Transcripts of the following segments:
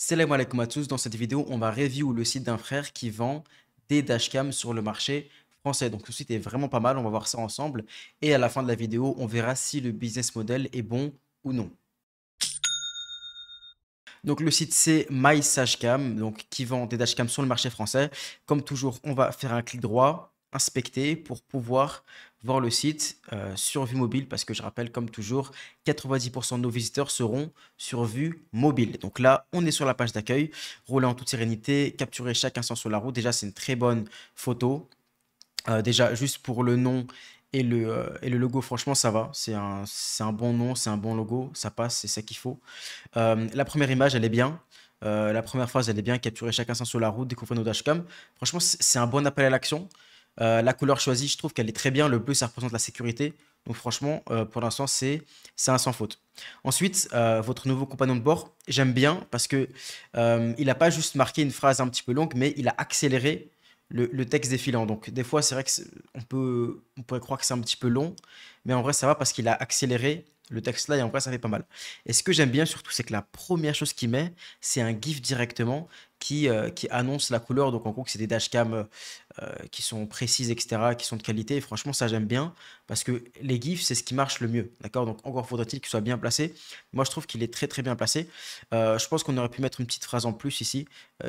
Salam alaikum à tous, dans cette vidéo on va review le site d'un frère qui vend des dashcams sur le marché français. Donc ce site est vraiment pas mal, on va voir ça ensemble et à la fin de la vidéo on verra si le business model est bon ou non. Donc le site c'est MySashcam, donc qui vend des dashcams sur le marché français. Comme toujours, on va faire un clic droit, inspecter pour pouvoir voir le site sur vue mobile parce que je rappelle comme toujours 90% de nos visiteurs seront sur vue mobile. Donc là, on est sur la page d'accueil, rouler en toute sérénité, capturer chaque instant sur la route. Déjà, c'est une très bonne photo. Déjà, juste pour le nom et le logo, franchement, ça va. C'est un bon nom, c'est un bon logo, ça passe, c'est ça qu'il faut. La première image, elle est bien. La première phrase, elle est bien. Capturer chaque instant sur la route, découvrir nos dashcams. Franchement, c'est un bon appel à l'action. La couleur choisie, je trouve qu'elle est très bien. Le bleu, ça représente la sécurité. Donc franchement, pour l'instant, c'est un sans faute. Ensuite, votre nouveau compagnon de bord, j'aime bien parce que il n'a pas juste marqué une phrase un petit peu longue, mais il a accéléré le texte défilant. Donc des fois, c'est vrai que on pourrait croire que c'est un petit peu long, mais en vrai, ça va parce qu'il a accéléré le texte là et en vrai, ça fait pas mal. Et ce que j'aime bien surtout, c'est que la première chose qu'il met, c'est un GIF directement qui annonce la couleur. Donc en gros, que c'est des dashcams qui sont précises, etc., qui sont de qualité. Et franchement, ça j'aime bien parce que les GIFs, c'est ce qui marche le mieux. D'accord? Donc encore faudrait-il qu'il soit bien placé. Moi, je trouve qu'il est très très bien placé. Je pense qu'on aurait pu mettre une petite phrase en plus ici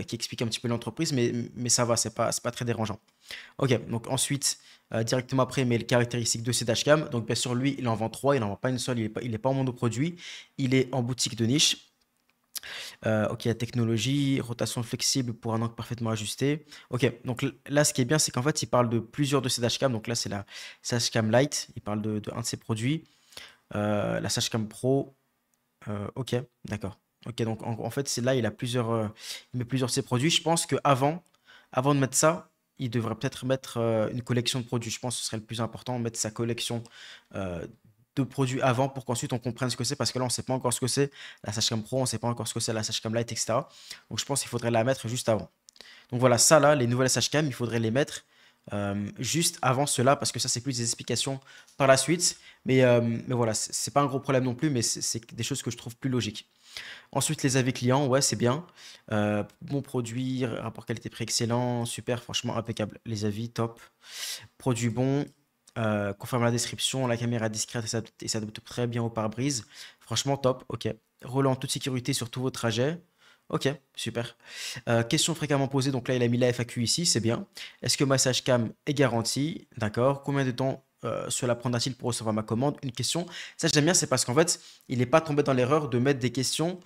qui explique un petit peu l'entreprise, mais ça va, c'est pas très dérangeant. Ok, donc ensuite, directement après, il met les caractéristiques de ces dashcams. Donc bien sûr, lui, il en vend trois, il n'en vend pas une seule, il est pas en monoproduit, il est en boutique de niche. Ok, technologie, rotation flexible pour un angle parfaitement ajusté. Ok, donc là, ce qui est bien, c'est qu'en fait, il parle de plusieurs de ces dashcams. Donc là, c'est la Sashcam Lite, il parle de un de ses produits. La Sashcam Pro, ok, d'accord. Ok, donc en fait, c'est là, il met plusieurs de ses produits. Je pense que avant de mettre ça, il devrait peut-être mettre une collection de produits. Je pense que ce serait le plus important, mettre sa collection euh, de produits avant pour qu'ensuite on comprenne ce que c'est. Parce que là, on ne sait pas encore ce que c'est la Sashcam Pro, on ne sait pas encore ce que c'est la Sashcam Lite, etc. Donc je pense qu'il faudrait la mettre juste avant. Donc voilà, ça là, les nouvelles Sashcam, il faudrait les mettre juste avant cela parce que ça, c'est plus des explications par la suite. Mais voilà, c'est pas un gros problème non plus, mais c'est des choses que je trouve plus logiques. Ensuite, les avis clients, ouais, c'est bien. Bon produit, rapport qualité-prix excellent, super, franchement impeccable. Les avis, top. Produit bon, conforme à la description, la caméra discrète et s'adapte très bien au pare-brise. Franchement, top, ok. Roulant en toute sécurité sur tous vos trajets. Ok, super. Question fréquemment posée, donc là il a mis la FAQ ici, c'est bien. Est-ce que massage cam est garanti? D'accord. Combien de temps cela prendra-t-il pour recevoir ma commande? Une question. Ça j'aime bien, c'est parce qu'en fait, il n'est pas tombé dans l'erreur de mettre des questions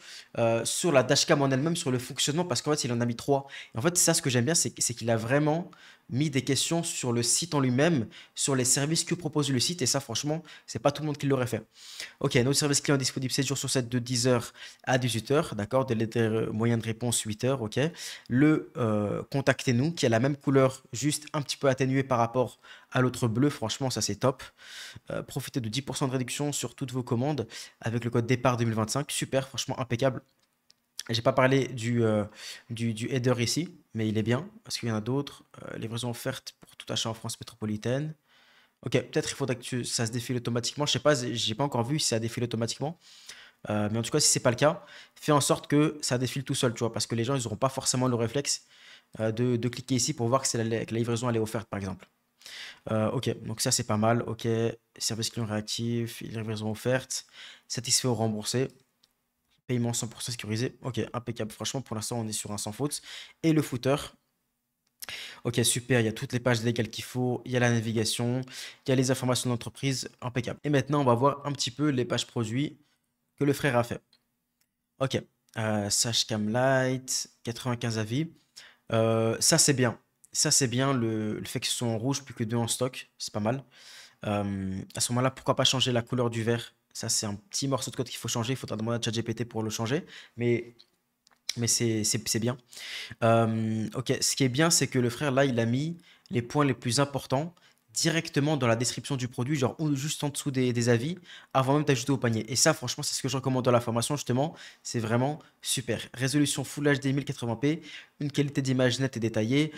sur la dashcam en elle-même, sur le fonctionnement, parce qu'en fait il en a mis trois. Et en fait, ça ce que j'aime bien, c'est qu'il a vraiment mis des questions sur le site en lui-même, sur les services que propose le site, et ça franchement, c'est pas tout le monde qui l'aurait fait. Ok, notre service client est disponible 7 jours sur 7 de 10h à 18h, d'accord, délai de moyen de réponse 8h, ok. Le contactez-nous qui a la même couleur, juste un petit peu atténuée par rapport à l'autre bleu, franchement ça c'est top. Profitez de 10% de réduction sur toutes vos commandes avec le code départ 2025, super, franchement impeccable. J'ai pas parlé du header ici, mais il est bien, parce qu'il y en a d'autres. Livraison offerte pour tout achat en France métropolitaine. Ok, peut-être il faudrait que ça se défile automatiquement. Je sais pas, j'ai pas encore vu si ça défile automatiquement. Mais en tout cas, si c'est pas le cas, fais en sorte que ça défile tout seul, tu vois, parce que les gens, ils n'auront pas forcément le réflexe de cliquer ici pour voir que la livraison elle est offerte, par exemple. Ok, donc ça c'est pas mal. Ok, service client réactif, livraison offerte, satisfait ou remboursé. Paiement 100% sécurisé. Ok, impeccable. Franchement, pour l'instant, on est sur un sans faute. Et le footer. Ok, super. Il y a toutes les pages légales qu'il faut. Il y a la navigation. Il y a les informations d'entreprise. Impeccable. Et maintenant, on va voir un petit peu les pages produits que le frère a fait. Ok. Sashcam Lite, 95 avis. Ça, c'est bien. Ça, c'est bien. Le fait qu'ils sont en rouge plus que deux en stock. C'est pas mal. À ce moment-là, pourquoi pas changer la couleur du verre? Ça, c'est un petit morceau de code qu'il faut changer. Il faudra demander à ChatGPT pour le changer. Mais c'est bien. Ok, ce qui est bien, c'est que le frère, là, il a mis les points les plus importants directement dans la description du produit, genre ou juste en dessous des avis, avant même d'ajouter au panier. Et ça, franchement, c'est ce que je recommande dans la formation, justement. C'est vraiment super. Résolution Full HD 1080p, une qualité d'image nette et détaillée,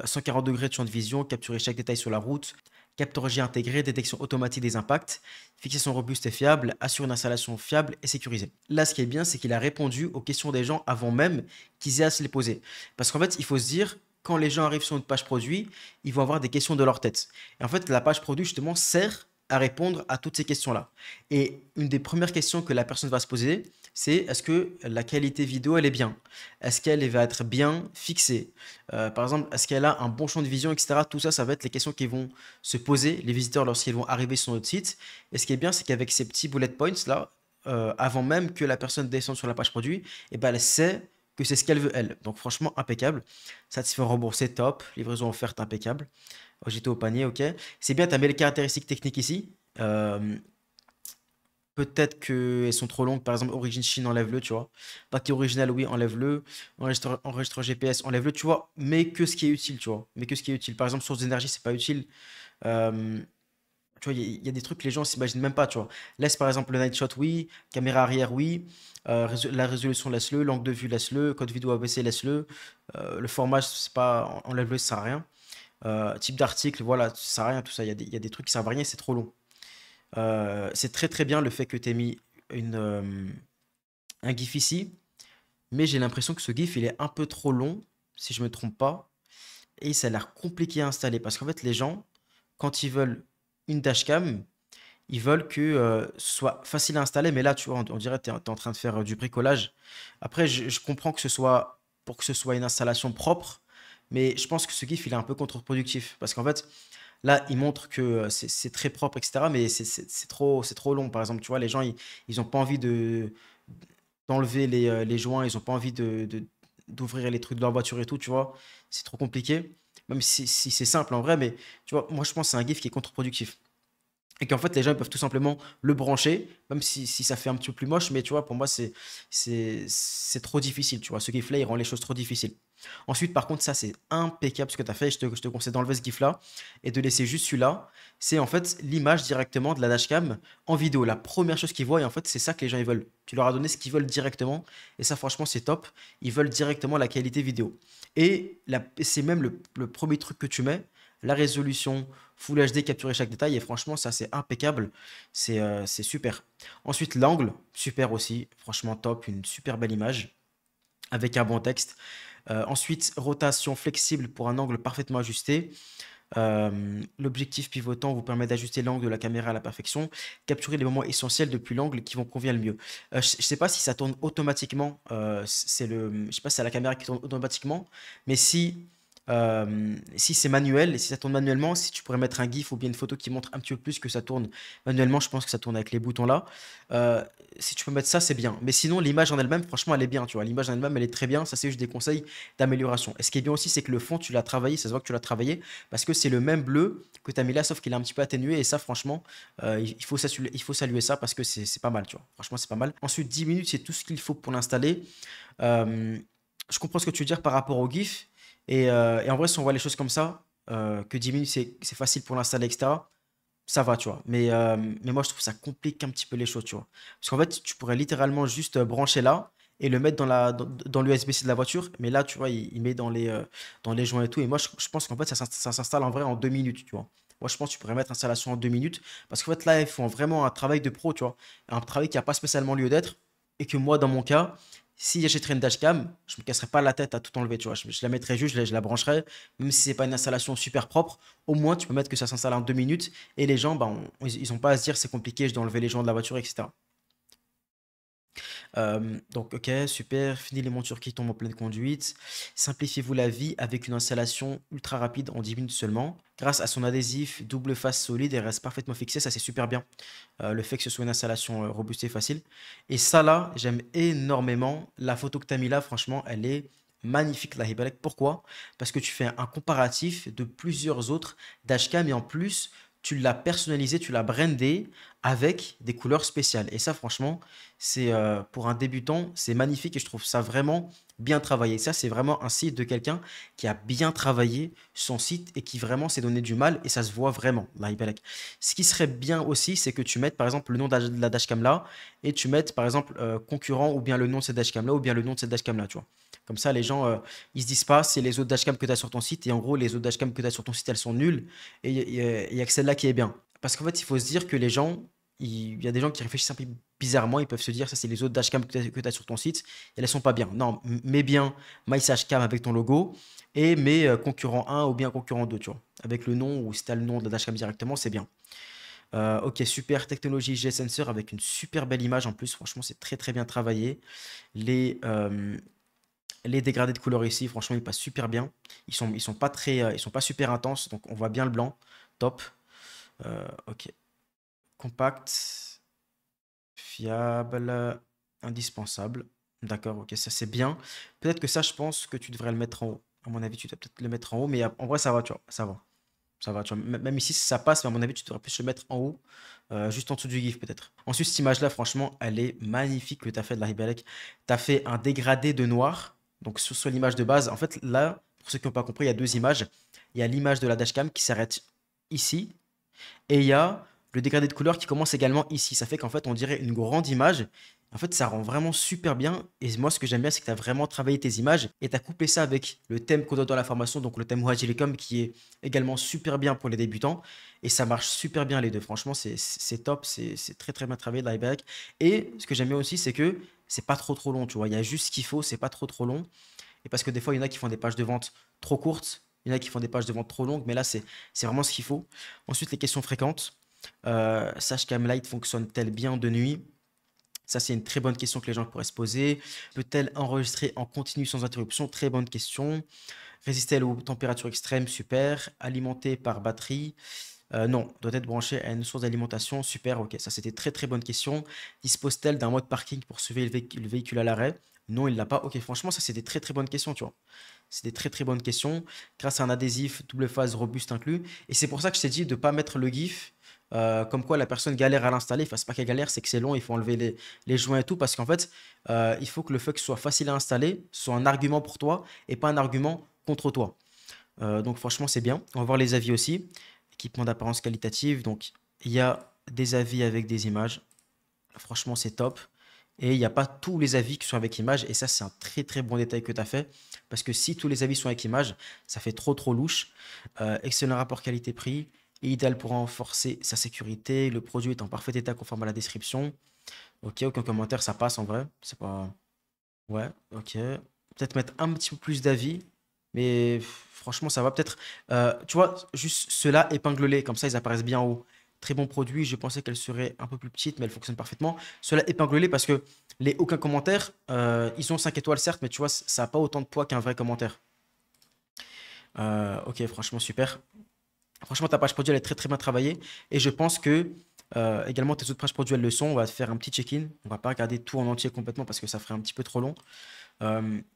140 degrés de champ de vision, capturer chaque détail sur la route, capteur G intégré, détection automatique des impacts, fixation robuste et fiable, assure une installation fiable et sécurisée. Là, ce qui est bien, c'est qu'il a répondu aux questions des gens avant même qu'ils aient à se les poser. Parce qu'en fait, il faut se dire, quand les gens arrivent sur une page produit, ils vont avoir des questions de leur tête. Et en fait, la page produit, justement, sert à répondre à toutes ces questions-là. Et une des premières questions que la personne va se poser, c'est est-ce que la qualité vidéo, elle est bien? Est-ce qu'elle va être bien fixée? Par exemple, est-ce qu'elle a un bon champ de vision, etc. Tout ça, ça va être les questions qui vont se poser les visiteurs lorsqu'ils vont arriver sur notre site. Et ce qui est bien, c'est qu'avec ces petits bullet points là, avant même que la personne descende sur la page produit, et ben elle sait que c'est ce qu'elle veut elle. Donc franchement, impeccable. Satisfait remboursé, top. Livraison offerte, impeccable. J'étais au panier, ok. C'est bien, tu as mis les caractéristiques techniques ici. Euh, Peut-être qu'elles sont trop longues. Par exemple, origine Chine, enlève-le, tu vois. Paquet original, oui, enlève-le. Enregistreur GPS, enlève-le, tu vois. Mais que ce qui est utile, tu vois. Mais que ce qui est utile. Par exemple, source d'énergie, c'est pas utile. Euh, Tu vois, il y a des trucs que les gens s'imaginent même pas, tu vois. Laisse par exemple le night shot, oui. Caméra arrière, oui. La résolution, laisse-le. L'angle de vue, laisse-le. Code vidéo ABC, laisse-le. Le format, c'est pas. Enlève-le, ça sert à rien. Type d'article, voilà, ça sert à rien, tout ça. Il y a des trucs qui servent à rien, c'est trop long. C'est très très bien le fait que tu aies mis un GIF ici, mais j'ai l'impression que ce GIF il est un peu trop long, si je me trompe pas, et ça a l'air compliqué à installer parce qu'en fait, les gens, quand ils veulent une dashcam, ils veulent que ce soit facile à installer, mais là, tu vois, on dirait que tu es en train de faire du bricolage. Après, je comprends que ce soit pour que ce soit une installation propre, mais je pense que ce GIF il est un peu contre-productif parce qu'en fait, là, il montre que c'est très propre, etc. Mais c'est trop long. Par exemple, tu vois, les gens, ils ont pas envie d'enlever les joints, ils ont pas envie d'ouvrir les trucs de leur voiture et tout, tu vois. C'est trop compliqué. Même si c'est simple en vrai, mais tu vois, moi je pense que c'est un GIF qui est contre-productif. Et qu'en fait, les gens ils peuvent tout simplement le brancher, même si ça fait un petit peu plus moche, mais tu vois, pour moi, c'est trop difficile, tu vois. Ce GIF-là, il rend les choses trop difficiles. Ensuite, par contre, ça, c'est impeccable ce que tu as fait. Je te conseille d'enlever ce GIF-là et de laisser juste celui-là. C'est en fait l'image directement de la dashcam en vidéo. La première chose qu'ils voient, et en fait, c'est ça que les gens ils veulent. Tu leur as donné ce qu'ils veulent directement. Et ça, franchement, c'est top. Ils veulent directement la qualité vidéo. Et c'est même le premier truc que tu mets, la résolution Full HD, capturer chaque détail. Et franchement, ça, c'est impeccable. C'est super. Ensuite, l'angle, super aussi. Franchement, top. Une super belle image avec un bon texte. Ensuite, rotation flexible pour un angle parfaitement ajusté. L'objectif pivotant vous permet d'ajuster l'angle de la caméra à la perfection, capturer les moments essentiels depuis l'angle qui vont convient le mieux. Je ne sais pas si ça tourne automatiquement, je sais pas si c'est la caméra qui tourne automatiquement, mais si c'est manuel, et si ça tourne manuellement, si tu pourrais mettre un GIF ou bien une photo qui montre un petit peu plus que ça tourne manuellement, je pense que ça tourne avec les boutons là. Euh, Si tu peux mettre ça, c'est bien. Mais sinon, l'image en elle-même, franchement, elle est bien, tu vois. L'image en elle-même, elle est très bien. Ça, c'est juste des conseils d'amélioration. Et ce qui est bien aussi, c'est que le fond, tu l'as travaillé, ça se voit que tu l'as travaillé, parce que c'est le même bleu que tu as mis là, sauf qu'il est un petit peu atténué. Et ça, franchement, il faut saluer ça parce que c'est pas mal, tu vois. Franchement, c'est pas mal. Ensuite, 10 minutes, c'est tout ce qu'il faut pour l'installer. Euh, je comprends ce que tu veux dire par rapport au GIF. Et en vrai, si on voit les choses comme ça, que 10 minutes, c'est facile pour l'installer, etc., ça va, tu vois. Mais moi, je trouve que ça complique un petit peu les choses, tu vois. Parce qu'en fait, tu pourrais littéralement juste brancher là et le mettre dans l'USB-C de la voiture. Mais là, tu vois, il met dans les joints et tout. Et moi, je pense qu'en fait, ça s'installe en vrai en 2 minutes, tu vois. Moi, je pense que tu pourrais mettre installation en 2 minutes. Parce qu'en fait, là, ils font vraiment un travail de pro, tu vois. Un travail qui n'a pas spécialement lieu d'être. Et que moi, dans mon cas, si j'achèterais une dashcam, je me casserais pas la tête à tout enlever, tu vois. Je la mettrais juste, je la brancherais. Même si c'est pas une installation super propre, au moins, tu peux mettre que ça s'installe en 2 minutes. Et les gens, bah, ils ont pas à se dire c'est compliqué, je dois enlever les gens de la voiture, etc. Donc, ok, super. Fini les montures qui tombent en pleine conduite. Simplifiez-vous la vie avec une installation ultra rapide en 10 minutes seulement. Grâce à son adhésif double face solide et reste parfaitement fixé, ça c'est super bien. Le fait que ce soit une installation robuste et facile. Et ça là, j'aime énormément. La photo que tu as mis là, franchement, elle est magnifique, la Hibalek. Pourquoi? Parce que tu fais un comparatif de plusieurs autres dashcam et en plus, tu l'as personnalisé, tu l'as brandé avec des couleurs spéciales. Et ça, franchement, pour un débutant, c'est magnifique et je trouve ça vraiment bien travaillé. Ça, c'est vraiment un site de quelqu'un qui a bien travaillé son site et qui vraiment s'est donné du mal et ça se voit vraiment, là, Ibalek. Ce qui serait bien aussi, c'est que tu mettes par exemple le nom de la dashcam là et tu mettes par exemple concurrent ou bien le nom de cette dashcam là ou bien le nom de cette dashcam là, tu vois. Comme ça, les gens, ils se disent pas, c'est les autres dashcams que tu as sur ton site et en gros, les autres dashcams que tu as sur ton site, elles sont nulles et il y a que celle-là qui est bien. Parce qu'en fait, il faut se dire que les gens, il y a des gens qui réfléchissent un peu bizarrement, ils peuvent se dire, ça c'est les autres dashcams que tu as sur ton site, et elles sont pas bien. Non, mets bien MySashCam avec ton logo, et mets concurrent 1 ou bien concurrent 2, tu vois. Avec le nom, ou si tu as le nom de la dashcam directement, c'est bien. Ok, super technologie G-Sensor avec une super belle image en plus, franchement c'est très très bien travaillé. Les, euh, les dégradés de couleur ici, franchement ils passent super bien. Ils sont pas très, ils sont pas super intenses, donc on voit bien le blanc, top. Ok, compact, fiable, indispensable. D'accord, ok, ça c'est bien. Peut-être que ça, je pense que tu devrais le mettre en haut. À mon avis, tu dois peut-être le mettre en haut, mais en vrai, ça va, tu vois, ça va. Ça va, tu vois. Même ici, ça passe, mais à mon avis, tu devrais plus le mettre en haut, juste en dessous du GIF peut-être. Ensuite, cette image-là, franchement, elle est magnifique que tu as fait de la Hibelec. Tu as fait un dégradé de noir, donc sur l'image de base. En fait, là, pour ceux qui n'ont pas compris, il y a deux images. Il y a l'image de la dashcam qui s'arrête ici, et il y a le dégradé de couleur qui commence également ici. Ça fait qu'en fait, on dirait une grande image. En fait, ça rend vraiment super bien. Et moi, ce que j'aime bien, c'est que tu as vraiment travaillé tes images et tu as couplé ça avec le thème qu'on donne dans la formation, donc le thème Wajilicom, qui est également super bien pour les débutants. Et ça marche super bien les deux. Franchement, c'est top. C'est très très bien travaillé de l'iBack. Et ce que j'aime bien aussi, c'est que c'est pas trop long. Tu vois, il y a juste ce qu'il faut. C'est pas trop long. Et parce que des fois, il y en a qui font des pages de vente trop courtes. Il y en a qui font des pages de vente trop longues. Mais là, c'est vraiment ce qu'il faut. Ensuite, les questions fréquentes. Sache qu'Amlight fonctionne-t-elle bien de nuit? Ça, c'est une très bonne question que les gens pourraient se poser. Peut-elle enregistrer en continu sans interruption? Très bonne question. Résiste-t-elle aux températures extrêmes? Super. Alimentée par batterie? Non. Doit être branchée à une source d'alimentation? Super. Ok, ça, c'était très très bonne question. Dispose-t-elle d'un mode parking pour sauver le véhicule à l'arrêt? Non, il l'a pas. Ok, franchement, ça, c'est des très très bonnes questions, tu vois. C'est des très très bonnes questions. Grâce à un adhésif double phase robuste inclus. Et c'est pour ça que je t'ai dit de ne pas mettre le GIF. Comme quoi la personne galère à l'installer. Enfin, c'est pas qu'elle galère, c'est que c'est long. Il faut enlever les joints et tout. Parce qu'en fait, il faut que le fuck soit facile à installer, soit un argument pour toi et pas un argument contre toi. Donc, franchement, c'est bien. On va voir les avis aussi. Équipement d'apparence qualitative. Donc, il y a des avis avec des images. Franchement, c'est top. Et il n'y a pas tous les avis qui sont avec image. Et ça, c'est un très très bon détail que tu as fait. Parce que si tous les avis sont avec image, ça fait trop louche. Excellent rapport qualité-prix. Idéal pour renforcer sa sécurité. Le produit est en parfait état conforme à la description. Ok, aucun commentaire, ça passe en vrai. C'est pas. Ouais, ok. Peut-être mettre un petit peu plus d'avis. Mais franchement, ça va peut-être. Tu vois, juste ceux-là, épingle-les. Comme ça, ils apparaissent bien en haut. Très bon produit. Je pensais qu'elle serait un peu plus petite, mais elle fonctionne parfaitement. Ceux-là, épingle-les parce que les aucun commentaire, ils ont 5 étoiles, certes, mais tu vois, ça n'a pas autant de poids qu'un vrai commentaire. Ok, franchement, super. Franchement, ta page produit, elle est très très bien travaillée. Et je pense que également tes autres pages produits, elles le sont. On va faire un petit check-in. On va pas regarder tout en entier complètement parce que ça ferait un petit peu trop long.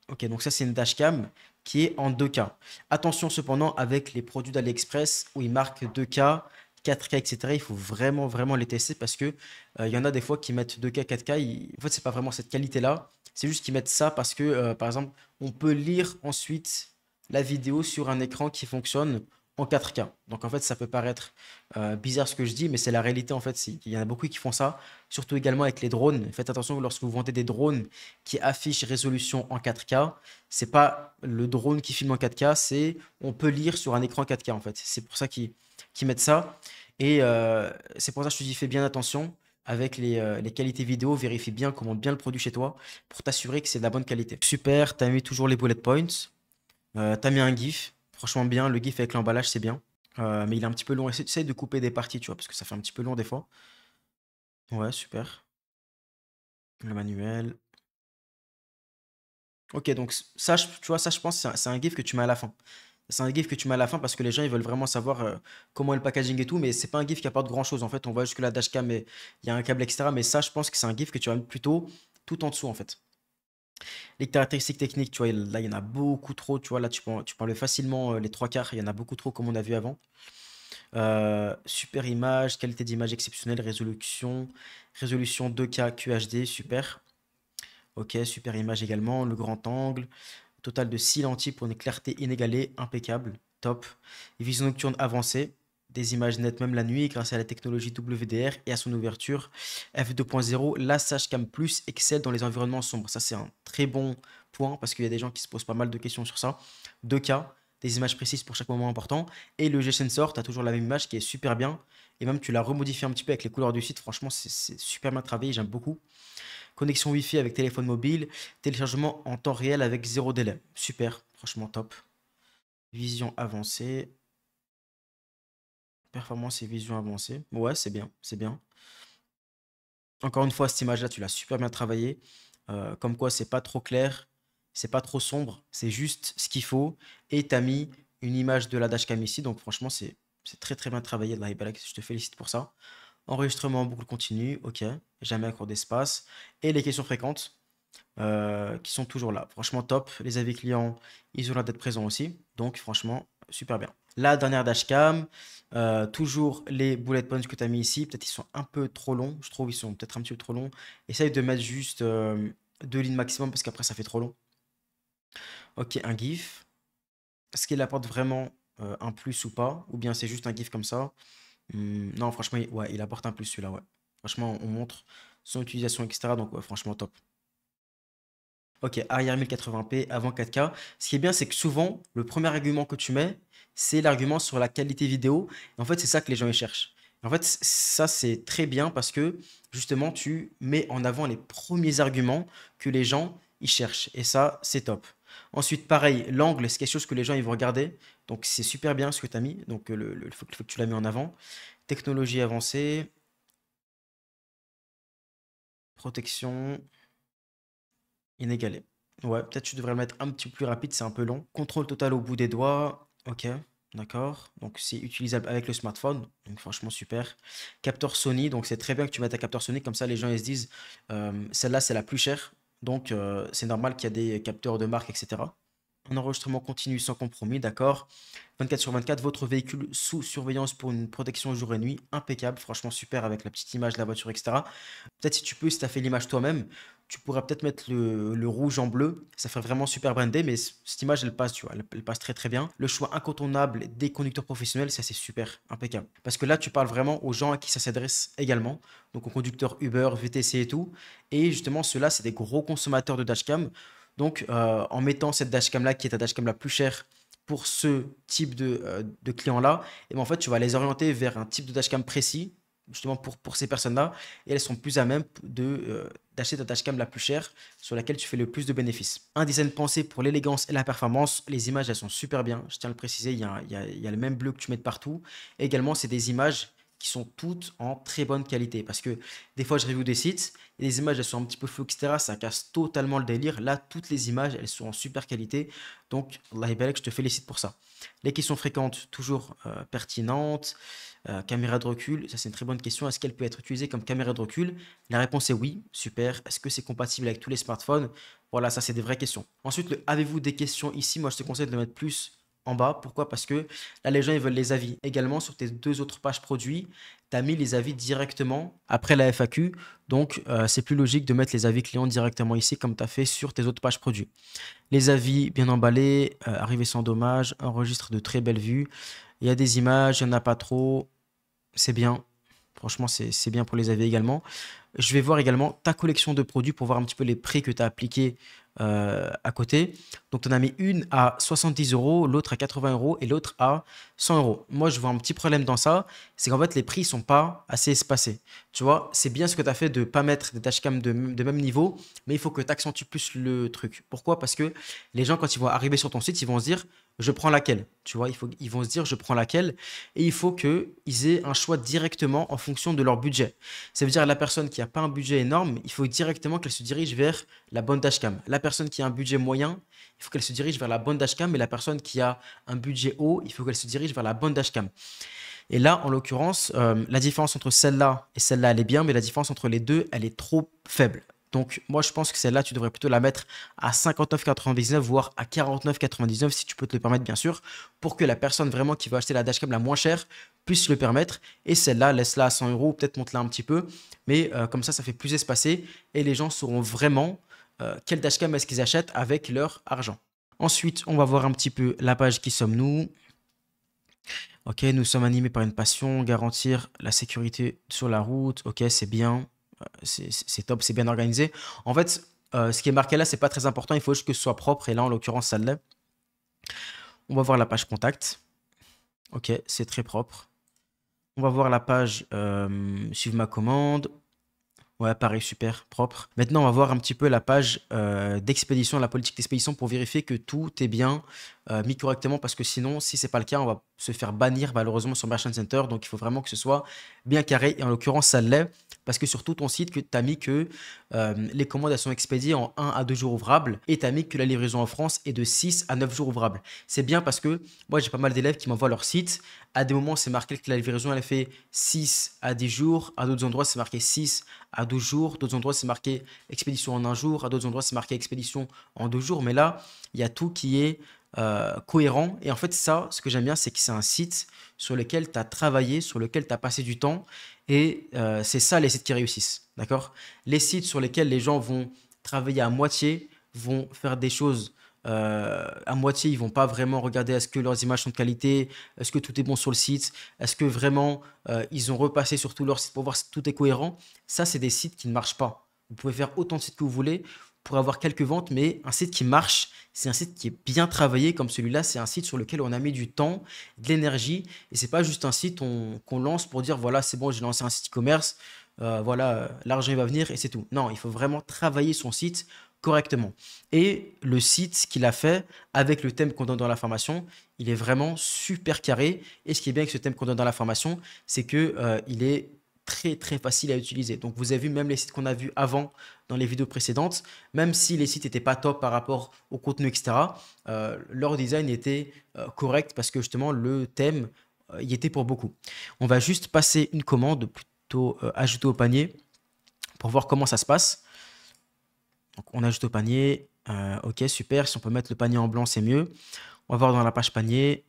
Ok, donc ça c'est une dashcam qui est en 2K. Attention cependant avec les produits d'AliExpress où ils marquent 2K, 4K, etc. Il faut vraiment vraiment les tester parce que il y en a des fois qui mettent 2K, 4K. En fait, c'est pas vraiment cette qualité-là. C'est juste qu'ils mettent ça parce que par exemple, on peut lire ensuite la vidéo sur un écran qui fonctionne en 4K. Donc en fait, ça peut paraître bizarre ce que je dis, mais c'est la réalité en fait. Il y en a beaucoup qui font ça, surtout également avec les drones. Faites attention lorsque vous vendez des drones qui affichent résolution en 4K. C'est pas le drone qui filme en 4K, c'est on peut lire sur un écran 4K en fait. C'est pour ça qu'ils mettent ça. Et c'est pour ça que je te dis fais bien attention avec les qualités vidéo, vérifie bien, commande bien le produit chez toi pour t'assurer que c'est de la bonne qualité. Super, tu as mis toujours les bullet points. Tu as mis un GIF, franchement bien. Le GIF avec l'emballage, c'est bien. Mais il est un petit peu long. Essaye de couper des parties, tu vois, parce que ça fait un petit peu long des fois. Ouais, super. Le manuel. Ok, donc ça, tu vois, ça, je pense, c'est un GIF que tu mets à la fin. C'est un GIF que tu mets à la fin parce que les gens, ils veulent vraiment savoir comment est le packaging et tout, mais c'est pas un GIF qui apporte grand-chose. En fait, on voit jusque la dashcam, mais il y a un câble, etc. Mais ça, je pense que c'est un GIF que tu vas mettre plutôt tout en dessous, en fait. Les caractéristiques techniques, tu vois, là, il y en a beaucoup trop. Tu vois, là, tu peux enlever facilement les trois quarts. Il y en a beaucoup trop, comme on a vu avant. Super image, qualité d'image exceptionnelle, résolution 2K QHD, super. Ok, super image également, le grand angle, total de 6 lentilles pour une clarté inégalée, impeccable, top. Vision nocturne avancée, des images nettes même la nuit grâce à la technologie WDR et à son ouverture. F2.0, la Sashcam Plus excelle dans les environnements sombres. Ça, c'est un très bon point parce qu'il y a des gens qui se posent pas mal de questions sur ça. 2K, des images précises pour chaque moment important. Et le G-Sensor, tu as toujours la même image qui est super bien. Et même, tu l'as remodifié un petit peu avec les couleurs du site. Franchement, c'est super bien travaillé, j'aime beaucoup. Connexion Wi-Fi avec téléphone mobile, téléchargement en temps réel avec zéro délai. Super, franchement top. Vision avancée, performance et vision avancée. Ouais, c'est bien, c'est bien. Encore une fois, cette image-là, tu l'as super bien travaillé. Comme quoi, c'est pas trop clair, c'est pas trop sombre, c'est juste ce qu'il faut. Et tu as mis une image de la dashcam ici, donc franchement, c'est très très bien travaillé de la HyperX. Je te félicite pour ça. Enregistrement en boucle continue, ok, jamais accord d'espace. Et les questions fréquentes, qui sont toujours là. Franchement, top. Les avis clients, ils ont l'air d'être présents aussi. Donc, franchement, super bien. La dernière dashcam, toujours les bullet points que tu as mis ici. Peut-être ils sont un peu trop longs. Je trouve ils sont peut-être un petit peu trop longs. Essaye de mettre juste 2 lignes maximum parce qu'après, ça fait trop long. Ok, un GIF. Est-ce qu'il apporte vraiment un plus ou pas? Ou bien c'est juste un GIF comme ça? Non, franchement, ouais, il apporte un plus celui-là, ouais. Franchement, on montre son utilisation, etc. Donc, ouais, franchement, top. Ok, arrière 1080p, avant 4K. Ce qui est bien, c'est que souvent, le premier argument que tu mets, c'est l'argument sur la qualité vidéo. Et en fait, c'est ça que les gens y cherchent. En fait, ça, c'est très bien parce que justement, tu mets en avant les premiers arguments que les gens y cherchent. Et ça, c'est top. Ensuite, pareil, l'angle, c'est quelque chose que les gens ils vont regarder. Donc, c'est super bien ce que tu as mis. Donc, faut que tu l'as mis en avant. Technologie avancée, protection inégalée. Ouais, peut-être tu devrais le mettre un petit peu plus rapide, c'est un peu long. Contrôle total au bout des doigts. Ok, d'accord. Donc c'est utilisable avec le smartphone. Donc franchement super. Capteur Sony, donc c'est très bien que tu mettes un capteur Sony, comme ça les gens ils se disent celle-là c'est la plus chère. Donc c'est normal qu'il y a des capteurs de marque, etc. Un enregistrement continu sans compromis, d'accord. 24/24, votre véhicule sous surveillance pour une protection jour et nuit. Impeccable, franchement super avec la petite image de la voiture, etc. Peut-être si tu peux, si tu as fait l'image toi-même, tu pourras peut-être mettre le rouge en bleu. Ça ferait vraiment super brandé, mais cette image, elle passe, tu vois, elle passe très très bien. Le choix incontournable des conducteurs professionnels, ça c'est super, impeccable. Parce que là, tu parles vraiment aux gens à qui ça s'adresse également. Donc aux conducteurs Uber, VTC et tout. Et justement, ceux-là, c'est des gros consommateurs de dashcam. Donc en mettant cette dashcam-là, qui est ta dashcam la plus chère, pour ce type de clients-là, et ben en fait, tu vas les orienter vers un type de dashcam précis, justement pour ces personnes-là, et elles sont plus à même d'acheter ta dashcam la plus chère sur laquelle tu fais le plus de bénéfices. Un design pensé pour l'élégance et la performance. Les images, elles sont super bien. Je tiens à le préciser, il y a le même bleu que tu mets de partout. Et également, c'est des images qui sont toutes en très bonne qualité. Parce que des fois, je review des sites et les images, elles sont un petit peu floues, etc. Ça casse totalement le délire. Là, toutes les images, elles sont en super qualité. Donc, Allah Ibarak, je te félicite pour ça. Les questions fréquentes, toujours pertinentes. Caméra de recul, ça c'est une très bonne question. Est-ce qu'elle peut être utilisée comme caméra de recul? La réponse est oui, super. Est-ce que c'est compatible avec tous les smartphones? Voilà, ça c'est des vraies questions. Ensuite, avez-vous des questions ici? Moi, je te conseille de le mettre plus en bas. Pourquoi? Parce que là, les gens, ils veulent les avis. Également, sur tes 2 autres pages produits, tu as mis les avis directement après la FAQ. Donc, c'est plus logique de mettre les avis clients directement ici, comme tu as fait sur tes autres pages produits. Les avis bien emballés, arrivés sans dommage, enregistre de très belles vues. Il y a des images, il n'y en a pas trop. C'est bien. Franchement, c'est bien pour les avis également. Je vais voir également ta collection de produits pour voir un petit peu les prix que tu as appliqués à côté. Donc, tu en as mis une à 70 euros, l'autre à 80 euros et l'autre à 100 euros. Moi, je vois un petit problème dans ça. C'est qu'en fait, les prix ne sont pas assez espacés. Tu vois, c'est bien ce que tu as fait de ne pas mettre des dashcams de même niveau, mais il faut que tu accentues plus le truc. Pourquoi? Parce que les gens, quand ils vont arriver sur ton site, ils vont se dire, je prends laquelle. Tu vois, ils vont se dire, je prends laquelle. Et il faut qu'ils aient un choix directement en fonction de leur budget. Ça veut dire la personne qui n'a pas un budget énorme, il faut directement qu'elle se dirige vers la bonne dashcam. La personne qui a un budget moyen, il faut qu'elle se dirige vers la bonne dashcam. Et la personne qui a un budget haut, il faut qu'elle se dirige vers la bonne dashcam. Et là, en l'occurrence, la différence entre celle-là et celle-là, elle est bien, mais la différence entre les deux, elle est trop faible. Donc, moi, je pense que celle-là, tu devrais plutôt la mettre à 59,99, voire à 49,99, si tu peux te le permettre, bien sûr, pour que la personne vraiment qui va acheter la dashcam la moins chère puisse le permettre. Et celle-là, laisse-la à 100 euros, peut-être monte-la un petit peu, mais comme ça fait plus espacé et les gens sauront vraiment quel dashcam est-ce qu'ils achètent avec leur argent. Ensuite, on va voir un petit peu la page qui sommes-nous. Ok, nous sommes animés par une passion, garantir la sécurité sur la route. Ok, c'est bien, c'est top, c'est bien organisé. En fait, ce qui est marqué là, c'est pas très important. Il faut juste que ce soit propre. Et là, en l'occurrence, ça l'est. On va voir la page contact. Ok, c'est très propre. On va voir la page suivre ma commande. Ouais, pareil, super, propre. Maintenant, on va voir un petit peu la page d'expédition, la politique d'expédition pour vérifier que tout est bien mis correctement parce que sinon, si c'est pas le cas, on va se faire bannir malheureusement sur Merchant Center. Donc, il faut vraiment que ce soit bien carré. Et en l'occurrence, ça l'est parce que sur tout ton site, tu as mis que les commandes elles sont expédiées en 1 à 2 jours ouvrables et tu as mis que la livraison en France est de 6 à 9 jours ouvrables. C'est bien parce que moi, j'ai pas mal d'élèves qui m'envoient leur site. À des moments, c'est marqué que la livraison, elle est fait 6 à 10 jours. À d'autres endroits, c'est marqué 6 à 12 jours. D'autres endroits, c'est marqué expédition en un jour. À d'autres endroits, c'est marqué expédition en 2 jours. Mais là, il y a tout qui est cohérent. Et en fait, ça, ce que j'aime bien, c'est que c'est un site sur lequel tu as travaillé, sur lequel tu as passé du temps. Et c'est ça les sites qui réussissent. D'accord? Les sites sur lesquels les gens vont travailler à moitié, vont faire des choses à moitié, ils vont pas vraiment regarder est-ce que leurs images sont de qualité, est-ce que tout est bon sur le site, est-ce que vraiment ils ont repassé sur tout leur site pour voir si tout est cohérent. Ça, c'est des sites qui ne marchent pas. Vous pouvez faire autant de sites que vous voulez pour avoir quelques ventes, mais un site qui marche, c'est un site qui est bien travaillé comme celui-là. C'est un site sur lequel on a mis du temps, de l'énergie, et c'est pas juste un site qu'on lance pour dire voilà, c'est bon, j'ai lancé un site e-commerce, voilà, l'argent il va venir et c'est tout. Non, il faut vraiment travailler son site correctement. Et le site qu'il a fait avec le thème qu'on donne dans la formation, il est vraiment super carré. Et ce qui est bien avec ce thème qu'on donne dans la formation, c'est que il est très très facile à utiliser. Donc vous avez vu même les sites qu'on a vus avant dans les vidéos précédentes, même si les sites n'étaient pas top par rapport au contenu, etc., leur design était correct parce que justement le thème y était pour beaucoup. On va juste passer une commande, plutôt ajouter au panier pour voir comment ça se passe. Donc on ajoute au panier. Ok, super. Si on peut mettre le panier en blanc, c'est mieux. On va voir dans la page panier.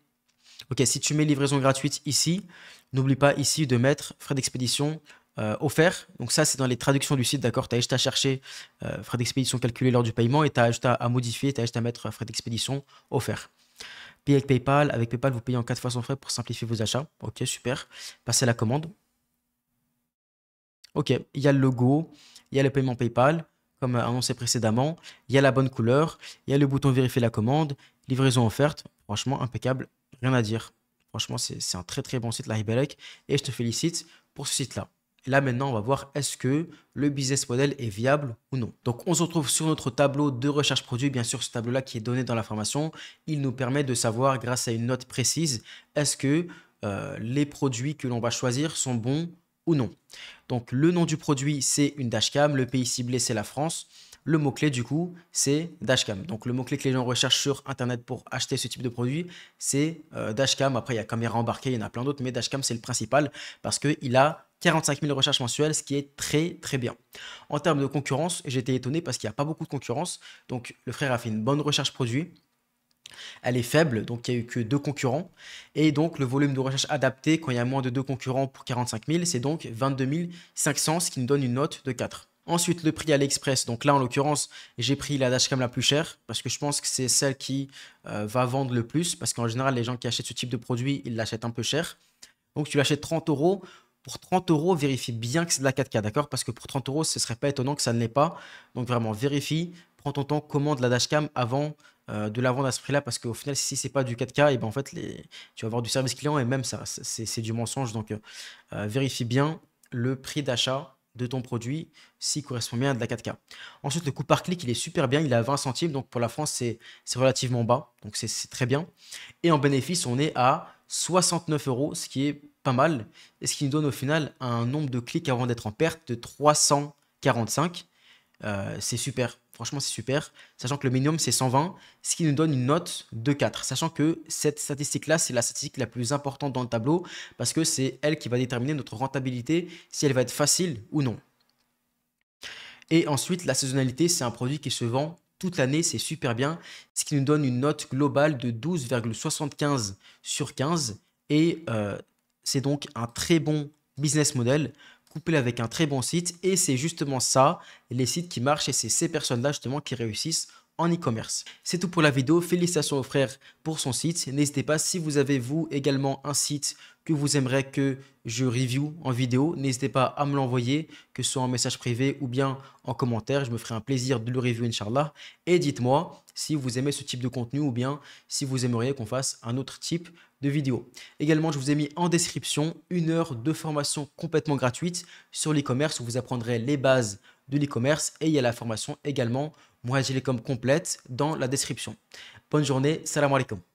Ok, si tu mets livraison gratuite ici, n'oublie pas ici de mettre frais d'expédition offert. Donc ça, c'est dans les traductions du site, d'accord? Tu as juste à chercher frais d'expédition calculés lors du paiement et tu as juste à modifier, tu as juste à mettre frais d'expédition offert. Payer avec PayPal. Avec PayPal, vous payez en 4 fois sans frais pour simplifier vos achats. Ok, super. Passez à la commande. Ok, il y a le logo, il y a le paiement PayPal, comme annoncé précédemment, il y a la bonne couleur, il y a le bouton vérifier la commande, livraison offerte, franchement impeccable, rien à dire. Franchement, c'est un très très bon site, la Hibelec, et je te félicite pour ce site-là. Et là maintenant, on va voir est-ce que le business model est viable ou non. Donc on se retrouve sur notre tableau de recherche produit, bien sûr ce tableau-là qui est donné dans la formation, il nous permet de savoir grâce à une note précise, est-ce que les produits que l'on va choisir sont bons ou non. Donc le nom du produit, c'est une dashcam. Le pays ciblé, c'est la France. Le mot-clé, du coup, c'est dashcam. Donc le mot-clé que les gens recherchent sur Internet pour acheter ce type de produit, c'est dashcam. Après, il y a caméra embarquée, il y en a plein d'autres, mais dashcam, c'est le principal parce qu'il a 45 000 recherches mensuelles, ce qui est très très bien. En termes de concurrence, j'ai été étonné parce qu'il n'y a pas beaucoup de concurrence. Donc le frère a fait une bonne recherche produit. Elle est faible, donc il n'y a eu que 2 concurrents. Et donc le volume de recherche adapté, quand il y a moins de 2 concurrents pour 45 000, c'est donc 22 500, ce qui nous donne une note de 4. Ensuite, le prix AliExpress. Donc là, en l'occurrence, j'ai pris la dashcam la plus chère parce que je pense que c'est celle qui va vendre le plus. Parce qu'en général, les gens qui achètent ce type de produit, ils l'achètent un peu cher. Donc tu l'achètes 30 euros. Pour 30 euros, vérifie bien que c'est de la 4K, d'accord? Parce que pour 30 euros, ce serait pas étonnant que ça ne l'est pas. Donc vraiment, vérifie, prends ton temps, commande la dashcam avant de la vendre à ce prix-là. Parce qu'au final, si c'est pas du 4K, et ben en fait, tu vas avoir du service client et même ça, c'est du mensonge. Donc vérifie bien le prix d'achat de ton produit s'il correspond bien à de la 4K. Ensuite, le coût par clic, il est super bien, il est à 20 centimes. Donc pour la France, c'est relativement bas. Donc c'est très bien. Et en bénéfice, on est à 69 euros, ce qui est pas mal. Et ce qui nous donne au final un nombre de clics avant d'être en perte de 345. C'est super. Franchement, c'est super. Sachant que le minimum, c'est 120, ce qui nous donne une note de 4. Sachant que cette statistique-là, c'est la statistique la plus importante dans le tableau parce que c'est elle qui va déterminer notre rentabilité, si elle va être facile ou non. Et ensuite, la saisonnalité, c'est un produit qui se vend toute l'année, c'est super bien, ce qui nous donne une note globale de 12,75 sur 15. Et c'est donc un très bon business model couplé avec un très bon site. Et c'est justement ça, les sites qui marchent et c'est ces personnes-là justement qui réussissent en e-commerce. C'est tout pour la vidéo. Félicitations au frère pour son site. N'hésitez pas, si vous avez vous également un site que vous aimeriez que je review en vidéo, n'hésitez pas à me l'envoyer, que ce soit en message privé ou bien en commentaire. Je me ferai un plaisir de le review, Inch'Allah. Et dites-moi si vous aimez ce type de contenu ou bien si vous aimeriez qu'on fasse un autre type de vidéo. Également, je vous ai mis en description 1 heure de formation complètement gratuite sur l'e-commerce où vous apprendrez les bases de l'e-commerce et il y a la formation également Muhaj Telecom complète dans la description. Bonne journée, salam alaikum.